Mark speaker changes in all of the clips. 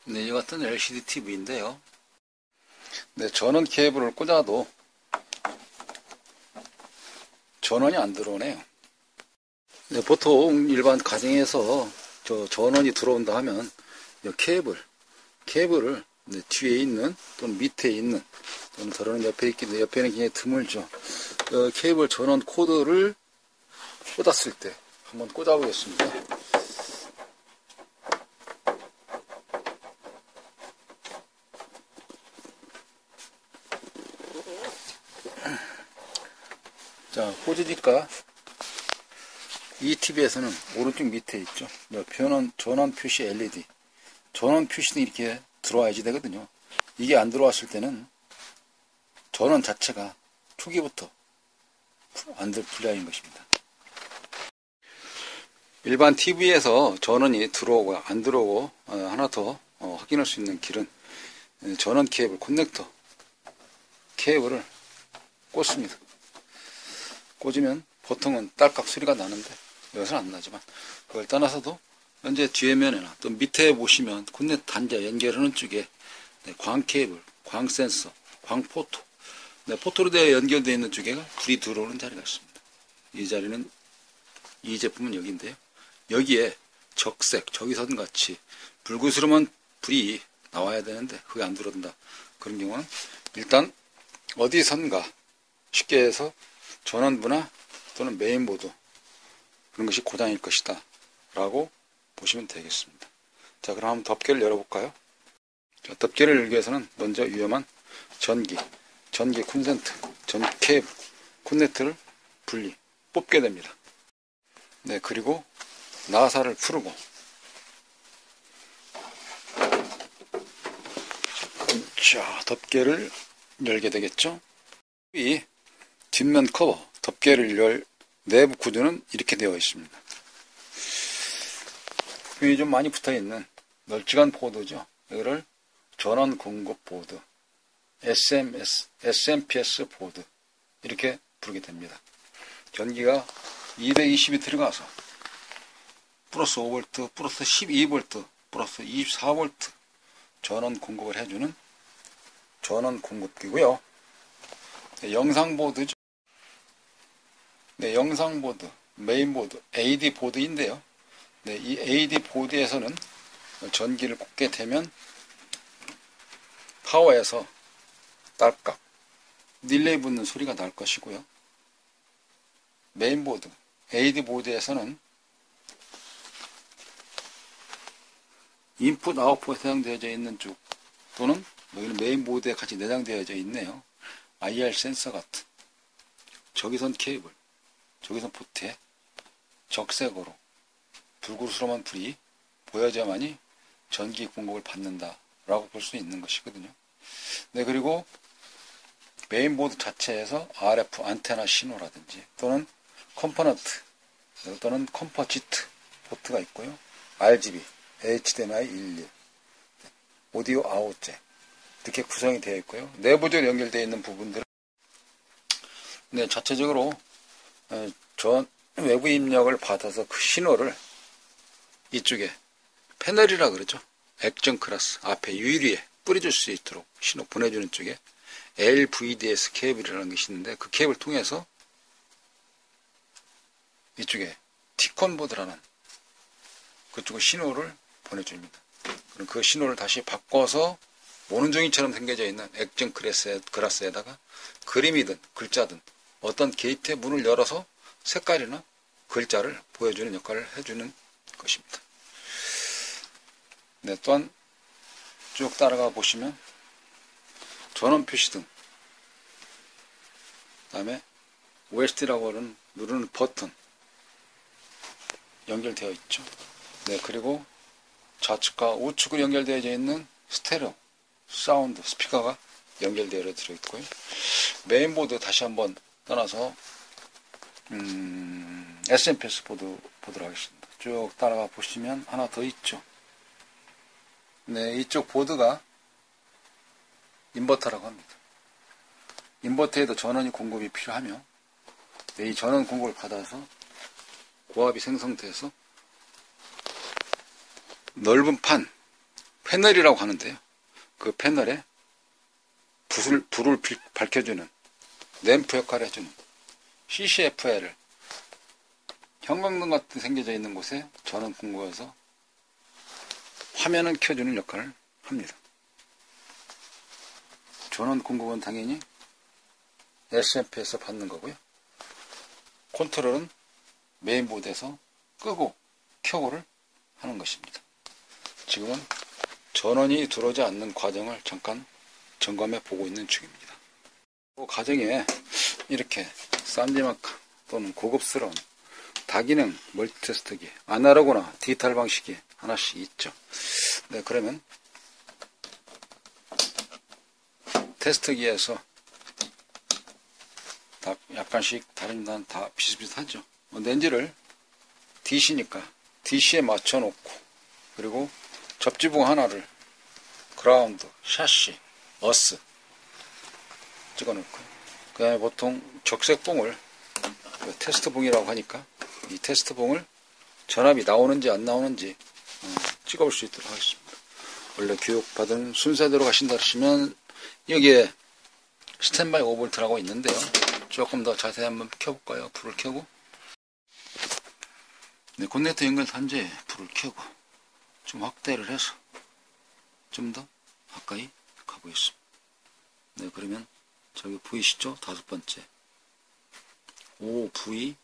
Speaker 1: 네, 이 같은 LCD TV인데요. 네, 전원 케이블을 꽂아도 전원이 안 들어오네요. 네, 보통 일반 가정에서 전원이 들어온다 하면 케이블을 네, 뒤에 있는 또는 밑에 있는 또는 다른 옆에 있기도 옆에는 굉장히 드물죠. 케이블 전원 코드를 꽂았을 때 한번 꽂아 보겠습니다. 자, 꽂으니까 이 TV에서는 오른쪽 밑에 있죠. 전원 표시 LED. 전원 표시는 이렇게 들어와야지 되거든요. 이게 안 들어왔을 때는 전원 자체가 초기부터 불량인 것입니다. 일반 TV에서 전원이 들어오고 안 들어오고 하나 더 확인할 수 있는 길은 전원 케이블 커넥터 케이블을 꽂습니다. 꽂으면 보통은 딸깍 소리가 나는데 여기서는 안 나지만 그걸 떠나서도 현재 뒷면이나 또 밑에 보시면 콘넥터 단자 연결하는 쪽에 광 케이블, 광 센서, 광 포토 포토로 되어 연결되어 있는 쪽에 불이 들어오는 자리가 있습니다. 이 자리는 이 제품은 여기인데요. 여기에 적색, 적이선 같이 불그스름한 불이 나와야 되는데 그게 안 들어온다. 그런 경우는 일단 어디선가 쉽게 해서 전원부나 또는 메인보드 그런 것이 고장일 것이다 라고 보시면 되겠습니다. 자, 그럼 한번 덮개를 열어볼까요? 자, 덮개를 열기 위해서는 먼저 위험한 전기 콘센트, 전기 케이블, 콘넥터를 뽑게 됩니다. 네, 그리고 나사를 풀고 자, 덮개를 열게 되겠죠? 이 뒷면 커버, 덮개를 열 내부 구조는 이렇게 되어 있습니다. 여기 좀 많이 붙어있는 널찍한 보드죠. 이거를 전원 공급 보드, SMPS 보드 이렇게 부르게 됩니다. 전기가 220이 들어가서 플러스 5V, 플러스 12V, 플러스 24V 전원 공급을 해주는 전원 공급기고요. 네, 영상보드죠. 네, 영상보드, 메인보드, AD 보드인데요. 네, 이 AD 보드에서는 전기를 꽂게 되면 파워에서 딸깍 딜레이 붙는 소리가 날 것이고요. 메인보드, AD 보드에서는 인풋, 아웃풋에 내장되어져 있는 쪽 또는 여기는 메인보드에 같이 내장되어져 있네요. IR 센서 같은 적외선 케이블, 적외선 포트에 적색으로 불그스름한 불이 보여져야만이 전기 공급을 받는다라고 볼 수 있는 것이거든요. 네, 그리고 메인보드 자체에서 RF 안테나 신호라든지 또는 컴포넌트 또는 컴포지트 포트가 있고요. RGB, HDMI 11, 오디오 아웃잭 이렇게 구성이 되어 있고요. 내부적으로 연결되어 있는 부분들은 네, 자체적으로 외부 입력을 받아서 그 신호를 이쪽에 패널이라 그러죠. 액정 클래스 앞에 유리에 뿌려줄 수 있도록 신호 보내주는 쪽에 LVDS 케이블이라는 것이 있는데 그 케이블을 통해서 이쪽에 T콘보드라는 그쪽에 신호를 보내줍니다. 그럼 그 신호를 다시 바꿔서 모는종이처럼 생겨져 있는 액정 글라스에다가 그림이든 글자든 어떤 게이트의 문을 열어서 색깔이나 글자를 보여주는 역할을 해주는 것입니다. 네, 또한 쭉 따라가 보시면 전원 표시등, 그 다음에 OST라고 하는 누르는 버튼 연결되어 있죠. 네, 그리고 좌측과 우측으로 연결되어 있는 스테레오 사운드 스피커가 연결되어 들어있고요. 메인보드 다시 한번 떠나서 SMPS 보드 보도록 하겠습니다. 쭉 따라가 보시면 하나 더 있죠. 네, 이쪽 보드가 인버터라고 합니다. 인버터에도 전원이 공급이 필요하며 네, 이 전원 공급을 받아서 고압이 생성돼서 넓은 판 패널이라고 하는데요. 그 패널에 불을 밝혀주는 램프 역할을 해주는 CCFL을 형광등 같은 생겨져 있는 곳에 전원 공구에서 화면을 켜주는 역할을 합니다. 전원 공급은 당연히 SMP에서 받는 거고요. 컨트롤은 메인보드에서 끄고 켜고를 하는 것입니다. 지금은 전원이 들어오지 않는 과정을 잠깐 점검해 보고 있는 중입니다. 그 과정에 이렇게 쌈지마카 또는 고급스러운 다기능 멀티테스트기, 아날로그나 디지털 방식이 하나씩 있죠. 네, 그러면 테스트기에서 약간씩 다릅니다. 다 비슷비슷하죠. 렌즈를 DC니까 DC에 맞춰 놓고, 그리고 접지봉 하나를 그라운드, 샤시, 어스 찍어 놓고요. 그 다음에 보통 적색봉을 테스트봉이라고 하니까 이 테스트봉을 전압이 나오는지 안 나오는지 찍어볼 수 있도록 하겠습니다. 원래 교육받은 순서대로 가신다 하시면 여기에 스탠바이 5V라고 있는데요. 조금 더 자세히 한번 켜볼까요? 불을 켜고, 네, 콘넥터 연결 단지에 불을 켜고 좀 확대를 해서 좀 더 가까이 가보겠습니다. 네, 그러면 저기 보이시죠? 5번째 OVS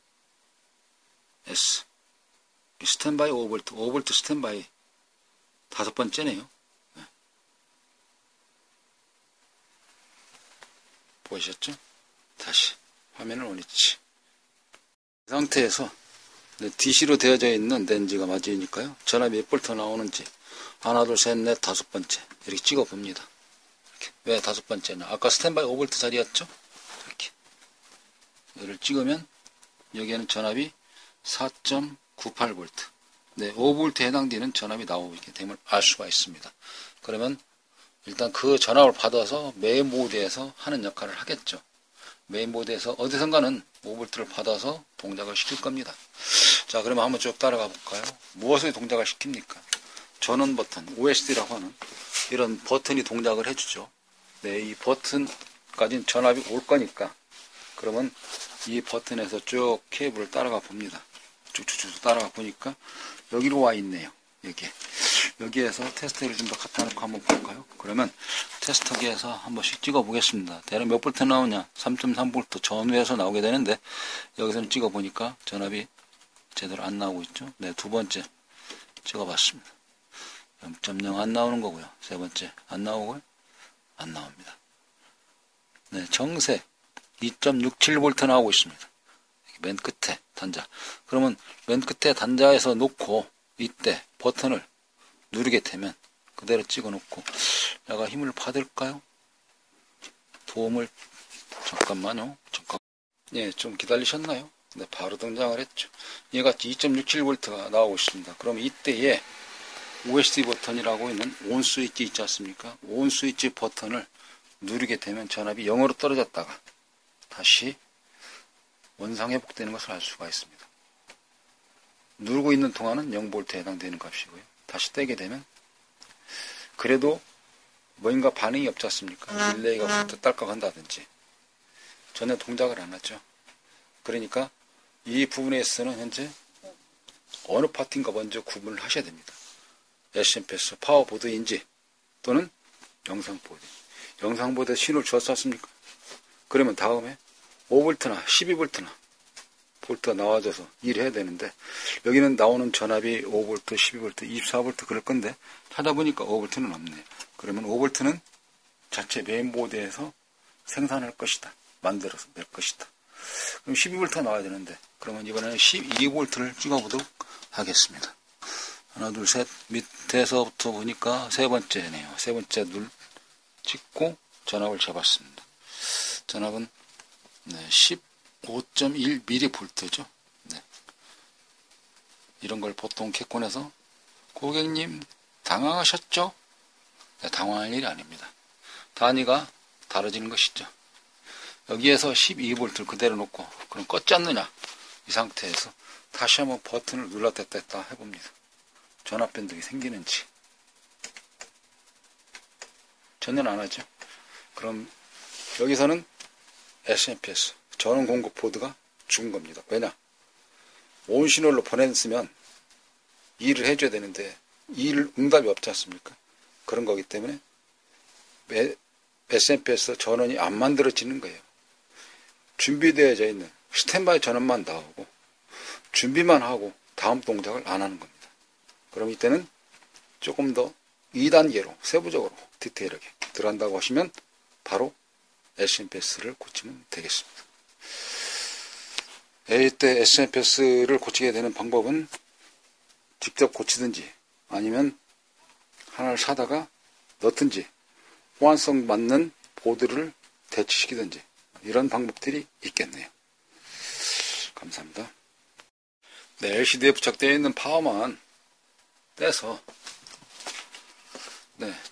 Speaker 1: 스탠바이 5V, 5V 스탠바이 5번째네요. 네. 보이셨죠? 다시 화면을 원위치. 이 상태에서 DC로 되어져 있는 렌즈가 맞으니까요. 전압이 몇 볼트 나오는지 하나, 둘, 셋, 넷, 5번째 이렇게 찍어 봅니다. 이렇게. 왜 5번째는? 아까 스탠바이 5V 자리였죠? 이렇게. 이를 찍으면 여기에는 전압이 4.98V. 네, 5V에 해당되는 전압이 나오게 됨을 알 수가 있습니다. 그러면 일단 그 전압을 받아서 메인보드에서 하는 역할을 하겠죠. 메인보드에서 어디선가는 5V를 받아서 동작을 시킬 겁니다. 자, 그러면 한번 쭉 따라가 볼까요? 무엇을 동작을 시킵니까? 전원 버튼, OSD라고 하는 이런 버튼이 동작을 해주죠. 네, 이 버튼까지는 전압이 올 거니까, 그러면 이 버튼에서 쭉 케이블을 따라가 봅니다. 쭉쭉쭉 따라가 보니까 여기로 와 있네요. 여기에서 테스터기를 좀 더 갖다 놓고 한번 볼까요? 그러면 테스터기에서 한 번씩 찍어 보겠습니다. 대략 몇 볼트 나오냐? 3.3V 전후에서 나오게 되는데, 여기서는 찍어 보니까 전압이 제대로 안 나오고 있죠. 네, 두 번째 찍어 봤습니다. 0.0 안 나오는 거고요. 세 번째 안 나오고요. 안 나옵니다. 네, 정색 2.67V 나오고 있습니다. 맨 끝에 단자. 그러면 맨 끝에 단자에서 놓고 이때 버튼을 누르게 되면 그대로 찍어 놓고 얘가 힘을 받을까요? 도움을, 잠깐만요. 예, 좀 기다리셨나요? 네, 바로 등장을 했죠. 얘가 2.67V가 나오고 있습니다. 그럼 이때에 OSD 버튼이라고 있는 온 스위치 있지 않습니까? 온 스위치 버튼을 누르게 되면 전압이 0으로 떨어졌다가 다시 원상 회복되는 것을 알 수가 있습니다. 누르고 있는 동안은 0V에 해당되는 값이고요. 다시 떼게 되면, 그래도 뭔가 반응이 없지 않습니까? 릴레이가 딸깍 한다든지 전혀 동작을 안 하죠. 그러니까 이 부분에서는 현재 어느 파트인가 먼저 구분을 하셔야 됩니다. SMPS 파워보드인지 또는 영상보드. 영상보드에 신호를 주었지 않습니까? 그러면 다음에 5V나 12V나 볼트가 나와줘서 일해야 되는데, 여기는 나오는 전압이 5V, 12V, 24V 그럴 건데 찾아보니까 5V는 없네요. 그러면 5V는 자체 메인보드에서 생산할 것이다. 만들어서 낼 것이다. 그럼 12V가 나와야 되는데, 그러면 이번에는 12V를 찍어보도록 하겠습니다. 하나, 둘, 셋. 밑에서부터 보니까 세 번째네요. 세 번째 찍고 전압을 재봤습니다. 전압은 15.1mV죠. 네. 이런 걸 보통 캡콘에서 고객님 당황하셨죠? 네, 당황할 일이 아닙니다. 단위가 다뤄지는 것이죠. 여기에서 12V를 그대로 놓고 그럼 껐지 않느냐? 이 상태에서 다시 한번 버튼을 눌렀다 뗐다 해봅니다. 전압 변동이 생기는지. 전혀 안 하죠. 그럼 여기서는 SMPS 전원 공급 보드가 죽은 겁니다. 왜냐? 온 신호를 보냈으면 일을 해줘야 되는데 응답이 없지 않습니까? 그런 거기 때문에 SMPS 전원이 안 만들어지는 거예요. 준비되어져 있는 스탠바이 전원만 나오고 준비만 하고 다음 동작을 안 하는 겁니다. 그럼 이때는 조금 더 2단계로 세부적으로 디테일하게 들어간다고 하시면 바로 SMPS를 고치면 되겠습니다. 이때 SMPS를 고치게 되는 방법은 직접 고치든지 아니면 하나를 사다가 넣든지 호환성 맞는 보드를 대치시키든지 이런 방법들이 있겠네요. 감사합니다. 네, LCD에 부착되어 있는 파워만 떼서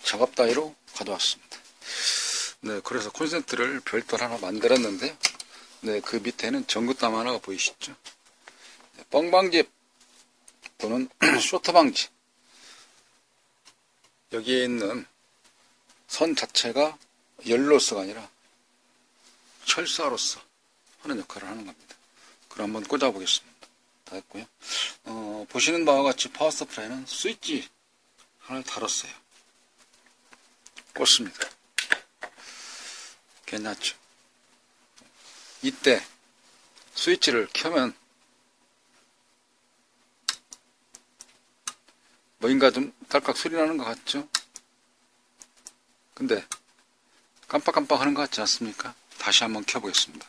Speaker 1: 작업 따위로 가져왔습니다. 네, 그래서 콘센트를 별도로 하나 만들었는데 그 밑에는 전구담 하나가 보이시죠? 뻥방지 또는 쇼트 방지, 여기에 있는 선 자체가 열로스가 아니라 철사로서 하는 역할을 하는 겁니다. 그럼 한번 꽂아 보겠습니다. 다 했고요. 보시는 바와 같이 파워 서플라이는 스위치 하나를 달았어요. 꽂습니다. 괜찮죠? 이때 스위치를 켜면 뭐인가 좀 딸깍 소리 나는 것 같죠? 근데 깜빡깜빡 하는 것 같지 않습니까? 다시 한번 켜보겠습니다.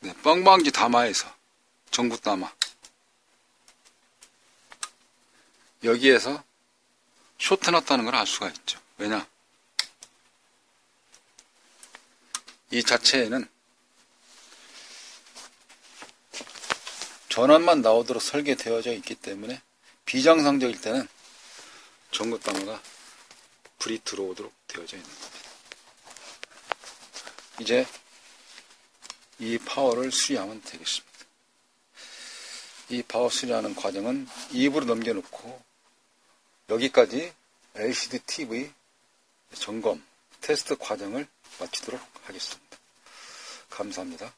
Speaker 1: 네, 뻥방지 담아에서 전구 담아 여기에서 쇼트 났다는 걸 알 수가 있죠. 왜냐? 이 자체에는 전원만 나오도록 설계되어져 있기 때문에 비정상적일 때는 전구 담아가 불이 들어오도록 되어져 있는 겁니다. 이제 이 파워를 수리하면 되겠습니다. 이 파워 수리하는 과정은 입으로 넘겨놓고 여기까지 LCD TV 점검 테스트 과정을 마치도록 하겠습니다. 감사합니다.